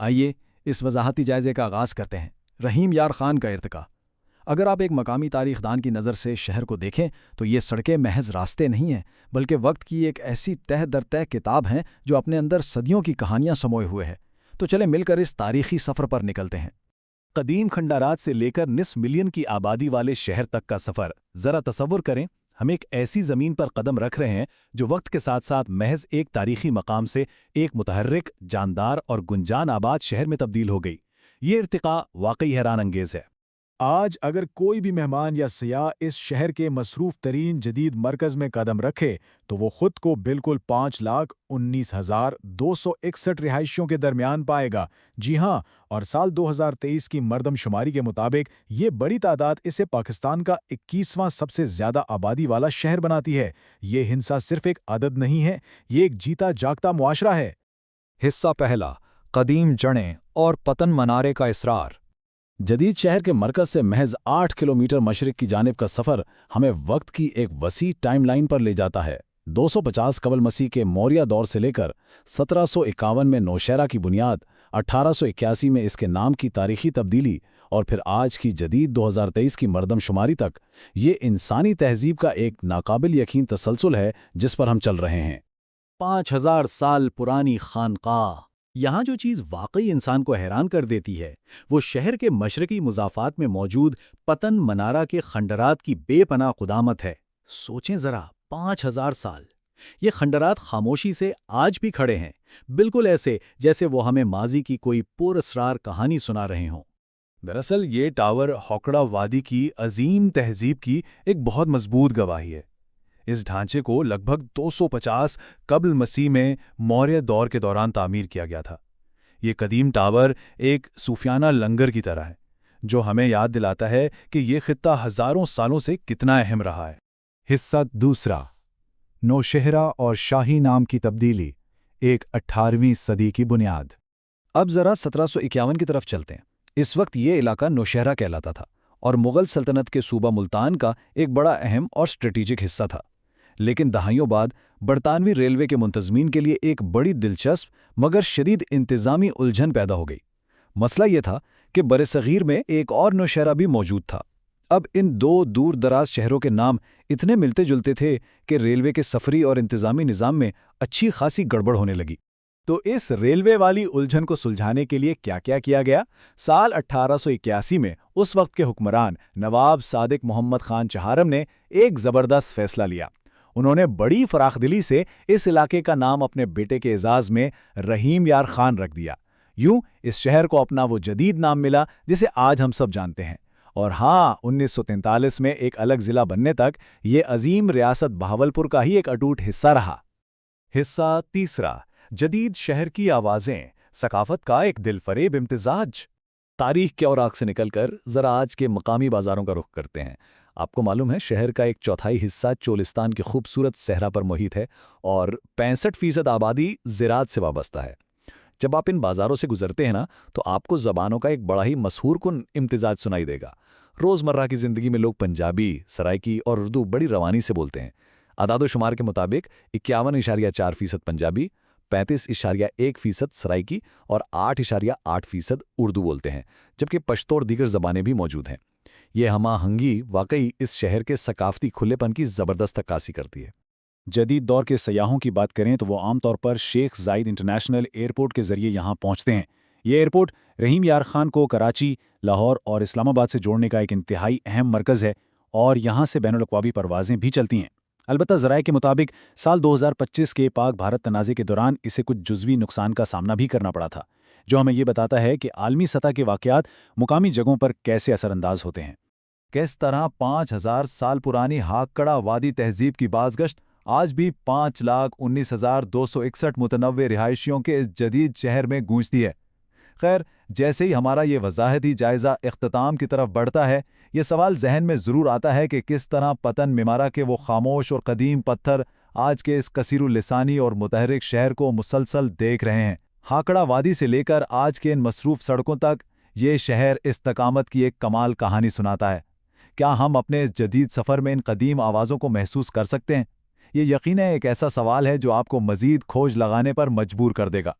آئیے اس وضاحتی جائزے کا آغاز کرتے ہیں۔ رحیم یار خان کا ارتقاء۔ اگر آپ ایک مقامی تاریخ دان کی نظر سے شہر کو دیکھیں تو یہ سڑکیں محض راستے نہیں ہیں، بلکہ وقت کی ایک ایسی تہ در تہ کتاب ہیں جو اپنے اندر صدیوں کی کہانیاں سموئے ہوئے ہے۔ تو چلیں مل کر اس تاریخی سفر پر نکلتے ہیں۔ قدیم کھنڈارات سے لے کر نصف ملین کی آبادی والے شہر تک کا سفر۔ ذرا تصور کریں، ہم ایک ایسی زمین پر قدم رکھ رہے ہیں جو وقت کے ساتھ ساتھ محض ایک تاریخی مقام سے ایک متحرک، جاندار اور گنجان آباد شہر میں تبدیل ہو گئی۔ یہ ارتقاء واقعی حیران انگیز ہے۔ آج اگر کوئی بھی مہمان یا سیاح اس شہر کے مصروف ترین جدید مرکز میں قدم رکھے تو وہ خود کو بالکل 5,19,261 رہائشیوں کے درمیان پائے گا۔ جی ہاں، اور سال 2023 کی مردم شماری کے مطابق یہ بڑی تعداد اسے پاکستان کا 21واں سب سے زیادہ آبادی والا شہر بناتی ہے۔ یہ ہندسہ صرف ایک عدد نہیں ہے، یہ ایک جیتا جاگتا معاشرہ ہے۔ حصہ پہلا، قدیم جڑیں اور پتن منارے کا اصرار۔ جدید شہر کے مرکز سے محض 8 کلومیٹر مشرق کی جانب کا سفر ہمیں وقت کی ایک وسیع ٹائم لائن پر لے جاتا ہے۔ 250 قبل مسیح کے موریہ دور سے لے کر 1751 میں نوشہرہ کی بنیاد، 1881 میں اس کے نام کی تاریخی تبدیلی اور پھر آج کی جدید 2023 کی مردم شماری تک، یہ انسانی تہذیب کا ایک ناقابل یقین تسلسل ہے جس پر ہم چل رہے ہیں۔ 5000 سال پرانی خانقاہ۔ یہاں جو چیز واقعی انسان کو حیران کر دیتی ہے وہ شہر کے مشرقی مضافات میں موجود پتن منارہ کے خنڈرات کی بے پناہ قدامت ہے۔ سوچیں ذرا، 5000 سال! یہ خنڈرات خاموشی سے آج بھی کھڑے ہیں، بالکل ایسے جیسے وہ ہمیں ماضی کی کوئی پر اسرار کہانی سنا رہے ہوں۔ دراصل یہ ٹاور ہوکڑا وادی کی عظیم تہذیب کی ایک بہت مضبوط گواہی ہے۔ اس ڈھانچے کو لگ بھگ 250 قبل مسیح میں موریہ دور کے دوران تعمیر کیا گیا تھا۔ یہ قدیم ٹاور ایک صوفیانہ لنگر کی طرح ہے جو ہمیں یاد دلاتا ہے کہ یہ خطہ ہزاروں سالوں سے کتنا اہم رہا ہے۔ حصہ دوسرا، نوشہرہ اور شاہی نام کی تبدیلی، ایک 18ویں صدی کی بنیاد۔ اب ذرا 1751 کی طرف چلتے ہیں۔ اس وقت یہ علاقہ نوشہرہ کہلاتا تھا اور مغل سلطنت کے صوبہ ملتان کا ایک بڑا اہم اور اسٹریٹجک حصہ تھا۔ لیکن دہائیوں بعد برطانوی ریلوے کے منتظمین کے لیے ایک بڑی دلچسپ مگر شدید انتظامی الجھن پیدا ہو گئی۔ مسئلہ یہ تھا کہ برصغیر میں ایک اور نوشہرہ بھی موجود تھا۔ اب ان دو دور دراز شہروں کے نام اتنے ملتے جلتے تھے کہ ریلوے کے سفری اور انتظامی نظام میں اچھی خاصی گڑبڑ ہونے لگی۔ تو اس ریلوے والی الجھن کو سلجھانے کے لیے کیا کیا گیا؟ سال 1881 میں اس وقت کے حکمران نواب صادق محمد خان چہارم نے ایک زبردست فیصلہ لیا۔ انہوں نے بڑی فراخ دلی سے اس علاقے کا نام اپنے بیٹے کے اعزاز میں رحیم یار خان رکھ دیا۔ یوں اس شہر کو اپنا وہ جدید نام ملا جسے آج ہم سب جانتے ہیں۔ اور ہاں، 1943 میں ایک الگ ضلع بننے تک یہ عظیم ریاست بہاولپور کا ہی ایک اٹوٹ حصہ رہا۔ حصہ تیسرا، جدید شہر کی آوازیں، ثقافت کا ایک دل فریب امتزاج۔ تاریخ کے اوراق سے نکل کر ذرا آج کے مقامی بازاروں کا رخ کرتے ہیں۔ آپ کو معلوم ہے شہر کا ایک چوتھائی حصہ چولستان کی خوبصورت صحرا پر محیط ہے اور 65% آبادی زراعت سے وابستہ ہے۔ جب آپ ان بازاروں سے گزرتے ہیں نا تو آپ کو زبانوں کا ایک بڑا ہی مسحور کن امتزاج سنائی دے گا۔ روزمرہ کی زندگی میں لوگ پنجابی، سرائکی اور اردو بڑی روانی سے بولتے ہیں۔ اعداد و شمار کے مطابق 51.4% پنجابی، 35.1% سرائکی اور 8.8% اردو بولتے ہیں، جبکہ پشتو اور دیگر زبانیں بھی موجود ہیں۔ یہ ہم آہنگی واقعی اس شہر کے ثقافتی کھلے پن کی زبردست عکاسی کرتی ہے۔ جدید دور کے سیاحوں کی بات کریں تو وہ عام طور پر شیخ زاید انٹرنیشنل ایئرپورٹ کے ذریعے یہاں پہنچتے ہیں۔ یہ ایئرپورٹ رحیم یار خان کو کراچی، لاہور اور اسلام آباد سے جوڑنے کا ایک انتہائی اہم مرکز ہے اور یہاں سے بین الاقوامی پروازیں بھی چلتی ہیں۔ البتہ ذرائع کے مطابق سال 2025 کے پاک بھارت تنازع کے دوران اسے کچھ جزوی نقصان کا سامنا بھی کرنا پڑا تھا، جو ہمیں یہ بتاتا ہے کہ عالمی سطح کے واقعات مقامی جگہوں پر کیسے اثر انداز ہوتے ہیں۔ کس طرح 5000 سال پرانی ہاکڑا وادی تہذیب کی بازگشت آج بھی 5,19,261 متنوع رہائشیوں کے اس جدید شہر میں گونجتی ہے۔ خیر، جیسے ہی ہمارا یہ وضاحتی جائزہ اختتام کی طرف بڑھتا ہے، یہ سوال ذہن میں ضرور آتا ہے کہ کس طرح پتن منارہ کے وہ خاموش اور قدیم پتھر آج کے اس کثیر اللسانی اور متحرک شہر کو مسلسل دیکھ رہے ہیں۔ ہاکڑا وادی سے لے کر آج کے ان مصروف سڑکوں تک یہ شہر استقامت کی ایک کمال کہانی سناتا ہے۔ کیا ہم اپنے اس جدید سفر میں ان قدیم آوازوں کو محسوس کر سکتے ہیں؟ یہ یقیناً ایک ایسا سوال ہے جو آپ کو مزید کھوج لگانے پر مجبور کر دے گا۔